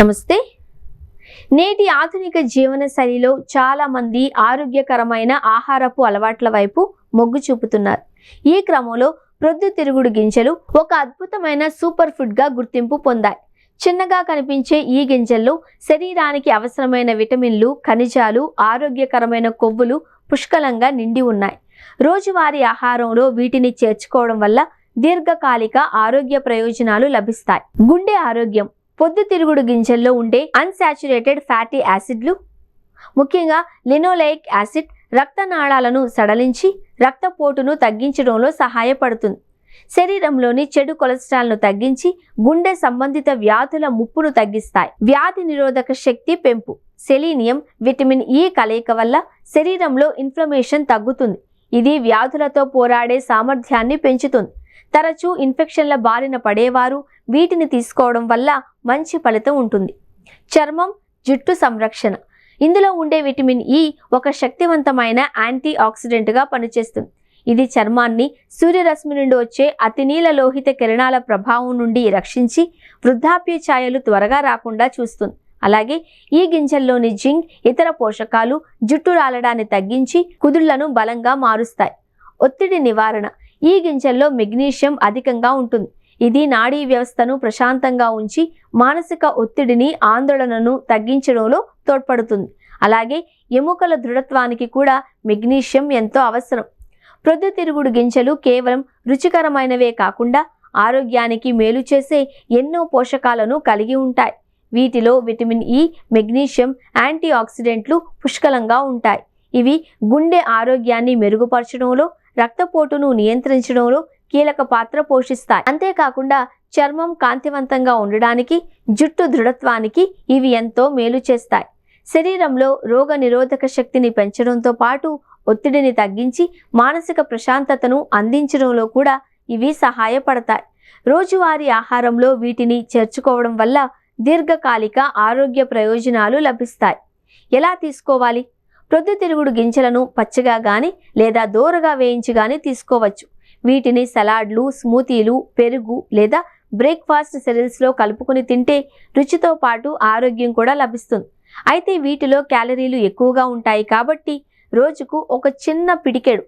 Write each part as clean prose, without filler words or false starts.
నమస్తే. నేటి ఆధునిక జీవన శైలిలో చాలా మంది ఆరోగ్యకరమైన ఆహారపు అలవాట్ల వైపు మొగ్గు చూపుతున్నారు. ఈ క్రమంలో ప్రొద్దుతిరుగుడు గింజలు ఒక అద్భుతమైన సూపర్ ఫుడ్ గా గుర్తింపు పొందాయి. చిన్నగా కనిపించే ఈ గింజల్లో శరీరానికి అవసరమైన విటమిన్లు, ఖనిజాలు, ఆరోగ్యకరమైన కొవ్వులు పుష్కలంగా నిండి ఉన్నాయి. రోజువారీ ఆహారంలో వీటిని చేర్చుకోవడం వల్ల దీర్ఘకాలిక ఆరోగ్య ప్రయోజనాలు లభిస్తాయి. గుండె ఆరోగ్యం. పొద్దుతిరుగుడు గింజల్లో ఉండే అన్సాచురేటెడ్ ఫ్యాటీ యాసిడ్లు, ముఖ్యంగా లినోలెయిక్ యాసిడ్, రక్తనాళాలను సడలించి రక్తపోటును తగ్గించడంలో సహాయపడుతుంది. శరీరంలోని చెడు కొలెస్ట్రాల్ను తగ్గించి గుండె సంబంధిత వ్యాధుల ముప్పును తగ్గిస్తాయి. వ్యాధి నిరోధక శక్తి పెంపు. సెలీనియం, విటమిన్ ఇ కలయిక వల్ల శరీరంలో ఇన్ఫ్లమేషన్ తగ్గుతుంది. ఇది వ్యాధులతో పోరాడే సామర్థ్యాన్ని పెంచుతుంది. తరచూ ఇన్ఫెక్షన్ల బారిన పడేవారు వీటిని తీసుకోవడం వల్ల మంచి ఫలితం ఉంటుంది. చర్మం, జుట్టు సంరక్షణ. ఇందులో ఉండే విటమిన్ ఇ ఒక శక్తివంతమైన యాంటీ ఆక్సిడెంట్గా పనిచేస్తుంది. ఇది చర్మాన్ని సూర్యరశ్మి నుండి వచ్చే అతినీల లోహిత కిరణాల ప్రభావం నుండి రక్షించి వృద్ధాప్య ఛాయలు త్వరగా రాకుండా చూస్తుంది. అలాగే ఈ గింజల్లోని జింక్, ఇతర పోషకాలు జుట్టు రాలడాన్ని తగ్గించి కుదుళ్లను బలంగా మారుస్తాయి. ఒత్తిడి నివారణ. ఈ గింజల్లో మెగ్నీషియం అధికంగా ఉంటుంది. ఇది నాడీ వ్యవస్థను ప్రశాంతంగా ఉంచి మానసిక ఒత్తిడిని, ఆందోళనను తగ్గించడంలో తోడ్పడుతుంది. అలాగే ఎముకల దృఢత్వానికి కూడా మెగ్నీషియం ఎంతో అవసరం. ప్రొద్దుతిరుగుడు గింజలు కేవలం రుచికరమైనవే కాకుండా ఆరోగ్యానికి మేలు చేసే ఎన్నో పోషకాలను కలిగి ఉంటాయి. వీటిలో విటమిన్ ఇ, మెగ్నీషియం, యాంటీ ఆక్సిడెంట్లు పుష్కలంగా ఉంటాయి. ఇవి గుండె ఆరోగ్యాన్ని మెరుగుపరచడంలో, రక్తపోటును నియంత్రించడంలో కీలక పాత్ర పోషిస్తాయి. అంతేకాకుండా చర్మం కాంతివంతంగా ఉండడానికి, జుట్టు దృఢత్వానికి ఇవి ఎంతో మేలు చేస్తాయి. శరీరంలో రోగ నిరోధక శక్తిని పెంచడంతో పాటు ఒత్తిడిని తగ్గించి మానసిక ప్రశాంతతను అందించడంలో కూడా ఇవి సహాయపడతాయి. రోజువారీ ఆహారంలో వీటిని చేర్చుకోవడం వల్ల దీర్ఘకాలిక ఆరోగ్య ప్రయోజనాలు లభిస్తాయి. ఎలా తీసుకోవాలి? ప్రొద్దుతిరుగుడు గింజలను పచ్చగా గాని లేదా దోరగా వేయించి గాని తీసుకోవచ్చు. వీటిని సలాడ్లు, స్మూతీలు, పెరుగు లేదా బ్రేక్ఫాస్ట్ సిరియల్స్లో కలుపుకొని తింటే రుచితో పాటు ఆరోగ్యం కూడా లభిస్తుంది. అయితే వీటిలో క్యాలరీలు ఎక్కువగా ఉంటాయి కాబట్టి రోజుకు ఒక చిన్న పిడికెడు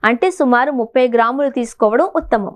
అంటే సుమారు 30 గ్రాములు తీసుకోవడం ఉత్తమం.